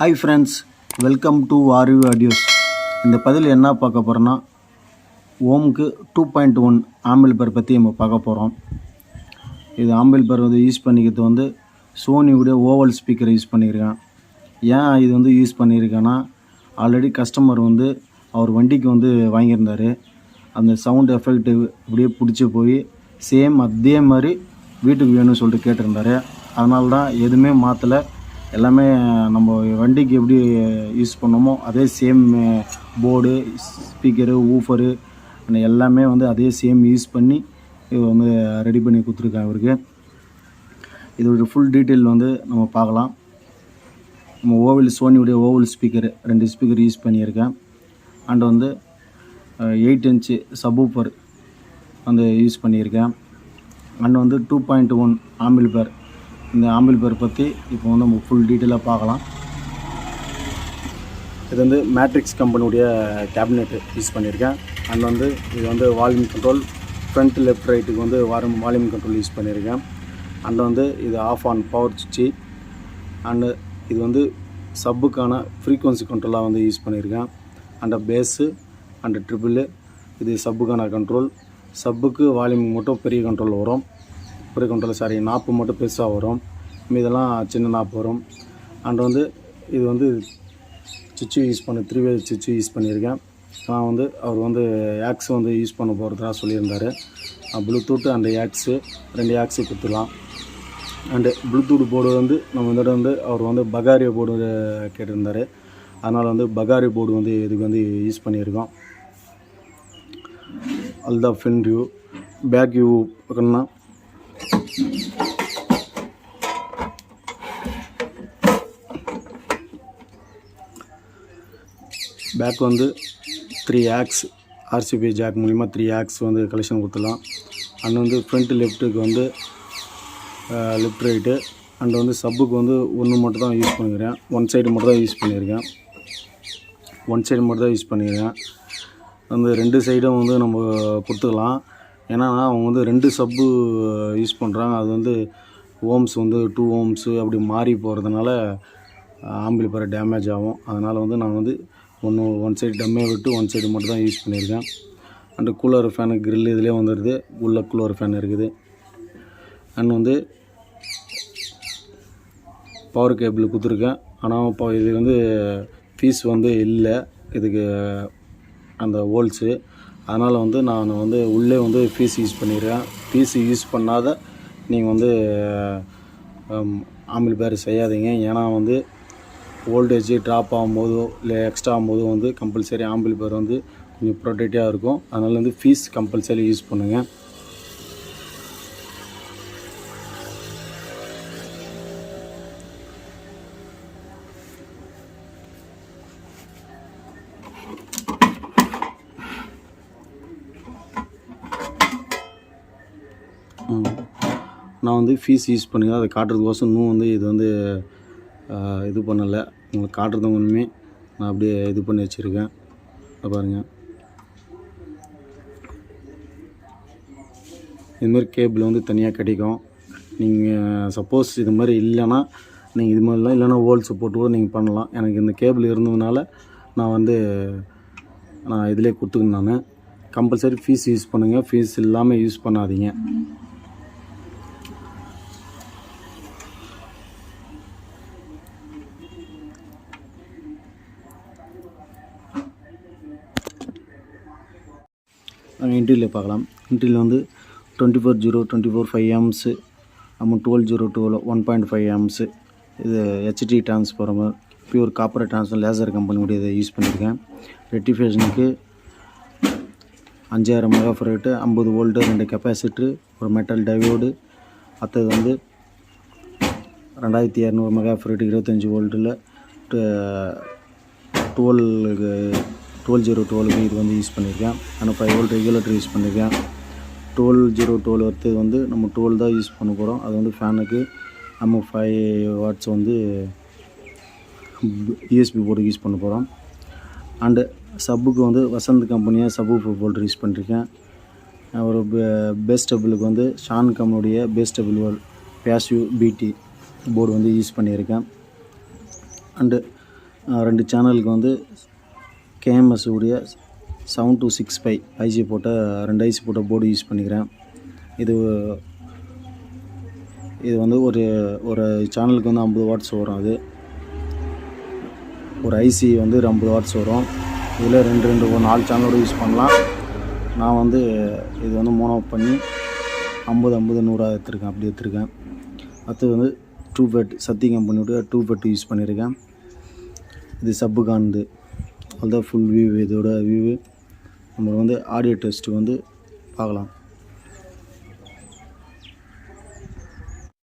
Hi friends, welcome to ஆர்யூ audios. இந்த பதில் என்ன பார்க்க போகிறோன்னா, ஓம்க்கு 2.1 ஆம்பிள்பேர் பற்றி நம்ம பார்க்க போகிறோம். இது ஆம்பிள்பேர் யூஸ் பண்ணிக்கிறது சோனியுடைய ஓவல் ஸ்பீக்கர் யூஸ் பண்ணியிருக்கேன். ஏன் இது யூஸ் பண்ணியிருக்கேன்னா, ஆல்ரெடி கஸ்டமர் அவர் வண்டிக்கு வாங்கியிருந்தார். அந்த சவுண்ட் எஃபெக்ட் அப்படியே பிடிச்சி போய் சேம் அதே மாதிரி வீட்டுக்கு வேணும்னு சொல்லிட்டு கேட்டிருந்தார். அதனால தான் எதுவுமே மாற்றலை. எல்லாமே நம்ம வண்டிக்கு எப்படி யூஸ் பண்ணோமோ அதே சேம் போர்டு, ஸ்பீக்கரு, ஊஃபரு எல்லாமே அதே சேம் யூஸ் பண்ணி இது ரெடி பண்ணி கொடுத்துருக்கேன் அவருக்கு. இதோட ஃபுல் டீட்டெயில் நம்ம பார்க்கலாம். நம்ம சோனியுடைய ஓவல் ஸ்பீக்கர் 2 ஸ்பீக்கர் யூஸ் பண்ணியிருக்கேன். அண்ட் 8 இன்ச்சு சப்வூஃபர் யூஸ் பண்ணியிருக்கேன். அண்ட் 2.1 ஆம்பிள்பேர். இந்த ஆம்பிள்பேர் பற்றி இப்போ நம்ம ஃபுல் டீட்டெயிலாக பார்க்கலாம். இது மேட்ரிக்ஸ் கம்பெனியுடைய கேபினெட் யூஸ் பண்ணியிருக்கேன். அண்ட் இது வால்யூம் கண்ட்ரோல், ஃப்ரண்ட் லெஃப்ட் ரைட்டுக்கு வால்யூம் கண்ட்ரோல் யூஸ் பண்ணியிருக்கேன். அண்ட் இது ஆஃப் ஆன் பவர் சுவிட்சு. அண்டு இது சப்புக்கான ஃப்ரீக்வன்சி கண்ட்ரோலாக யூஸ் பண்ணியிருக்கேன். அண்ட் பேஸு அண்ட் ட்ரிபிள் இது சப்புக்கான கண்ட்ரோல். சப்புக்கு வால்யூம் மட்டும் பெரிய கண்ட்ரோல் வரும். பெரிய கண்ட்ரோல் நாப்பு மட்டும் பெருசாக வரும், இதெல்லாம் சின்ன நாப்பு வரும். அண்ட் இது சுவிட்சு யூஸ் பண்ணி 3-வே சுவிட்சு யூஸ் பண்ணியிருக்கேன். நான் அவர் ஆக்ஸ் யூஸ் பண்ண போகிறதா சொல்லியிருந்தார். ப்ளூடூத் அண்ட் ஆக்ஸு 2 ஆக்ஸு கொடுத்துடலாம். அண்டு ப்ளூடூத் போர்டு நம்ம வந்துட்டு அவர் பகாரி போர்டு கேட்டிருந்தார். அதனால் பகாரி போர்டு இதுக்கு யூஸ் பண்ணியிருக்கோம். அதுதான் ஃப்ரண்ட் வியூ. பேக் வியூ பார்க்கணுன்னா பேக் 3 ஆக்ஸ் ஆர்சிபி ஜாக் மூலிமா 3 ஆக்ஸ் கலெக்ஷன் கொடுத்துடலாம். அண்ட் ஃப்ரண்ட் லெஃப்ட்டுக்கு லெஃப்ட் ரைட்டு. அண்ட் சப்புக்கு ஒன்று மட்டும் தான் யூஸ் பண்ணிக்கிறேன். ஒன் சைடு மட்டும் தான் யூஸ் பண்ணியிருக்கேன். அந்த 2 சைடும் நம்ம கொடுத்துக்கலாம். ஏன்னா அவங்க 2 சப்பு யூஸ் பண்ணுறாங்க. அது ஓம்ஸ் 2 ஓம்ஸு அப்படி மாறி போகிறதுனால ஆம்பிள்பேர் டேமேஜ் ஆகும். அதனால் நான் ஒன் சைடு டம்மே விட்டு ஒன் சைடு மட்டும் தான் யூஸ் பண்ணியிருக்கேன். அண்டு கூலர் ஃபேனு கிரில் இதிலே வந்துடுது. உள்ள கூலர் ஃபேன் இருக்குது. அண்ட் பவர் கேபிள் கொடுத்துருக்கேன். ஆனால் இப்போ இது ஃபீஸ் இல்லை இதுக்கு அந்த ஹோல்ஸு. அதனால் நான் உள்ளே ஃபீஸ் யூஸ் பண்ணிடுறேன். ஃபீஸ் யூஸ் பண்ணாத நீங்கள் ஆம்பிள்பேர் செய்யாதீங்க. ஏன்னா வோல்டேஜ் ட்ராப் ஆகும்போதோ இல்லை எக்ஸ்ட்ரா ஆகும்போது கம்பல்சரி ஆம்பிள்பேர் கொஞ்சம் ப்ரொடெக்டாக இருக்கும். அதனால் ஃபீஸ் கம்பல்சரி யூஸ் பண்ணுங்கள். நான் ஃபீஸ் யூஸ் பண்ணுங்க அதை காட்டுறதுக்கோசம் இன்னும் இது இது பண்ணலை. உங்களுக்கு காட்டுறது ஒன்றுமே நான் அப்படியே இது பண்ணி வச்சுருக்கேன். பாருங்கள், இதுமாதிரி கேபிள் தனியாக கிடைக்கும். நீங்கள் சப்போஸ் இது மாதிரி இல்லைன்னா நீங்கள் இது மாதிரிலாம் இல்லைன்னா ஹோல்ஸ் போட்டு கூட நீங்கள் பண்ணலாம். எனக்கு இந்த கேபிள் இருந்ததுனால நான் இதிலே கொடுத்துக்கணும். நான் கம்பல்சரி ஃபீஸ் யூஸ் பண்ணுங்கள். ஃபீஸ் இல்லாமல் யூஸ் பண்ணாதீங்க. இன்டீரியல் பார்க்கலாம். இன்டீரியல் 24/0/24 ஆம்ஸு, 12/0/12 1.5 ஆம்ஸு. இது HD transformer, pure copper transformer, Laser கம்பெனியுடைய இதை யூஸ் பண்ணியிருக்கேன். ரெக்டிஃபிகேஷனுக்கு 5000 மெகாஃபரேட்டு, 50 வோல்ட்டு, 2 கெப்பாசிட்டரு, ஒரு மெட்டல் டையோடு. அடுத்தது 2200 மெகாஃபரேட்டு 25 வோல்ட்டில் 12/0/12 இது யூஸ் பண்ணியிருக்கேன். ஆனால் 5 வோல்ட் ரெகுலேட்டர் யூஸ் பண்ணியிருக்கேன். 12/0/12 அடுத்து நம்ம 12 தான் யூஸ் பண்ண போகிறோம். அது ஃபேனுக்கு நம்ம 5 வாட்ஸ் யூஎஸ்பி போர்டு யூஸ் பண்ண போகிறோம். அண்டு சப்புக்கு வசந்த் கம்பெனியாக சப்பு போல்டர் யூஸ் பண்ணியிருக்கேன். ஒரு பேஸ் டபுளுக்கு ஷான் கம்பெனியுடைய bass double passive PD board use பண்ணியிருக்கேன். அண்டு 2 சேனலுக்கு வந்து கேஎம்எஸ் உடைய 7265 ஐசி போட்ட 2 ஐசி போட்ட போர்டு யூஸ் பண்ணிக்கிறேன். இது வந்து ஒரு சேனலுக்கு வந்து 50 வாட்ஸ் வரும். அது ஒரு ஐசி வந்து 50 வாட்ஸ் வரும். இதில் 2 4 சேனலோடு யூஸ் பண்ணலாம். நான் வந்து இது வந்து மோனோ பண்ணி 50 100 எடுத்துருக்கேன். அப்படி எடுத்துருக்கேன். அடுத்து வந்து டூபெட் சக்தி கம்பெனியோட டூபெட் யூஸ் பண்ணியிருக்கேன். இது சப்புக்கானது. அதுதான் ஃபுல் வியூ. இதோட வியூ நம்ம வந்து ஆடியோ டெஸ்ட்டு வந்து பார்க்கலாம்.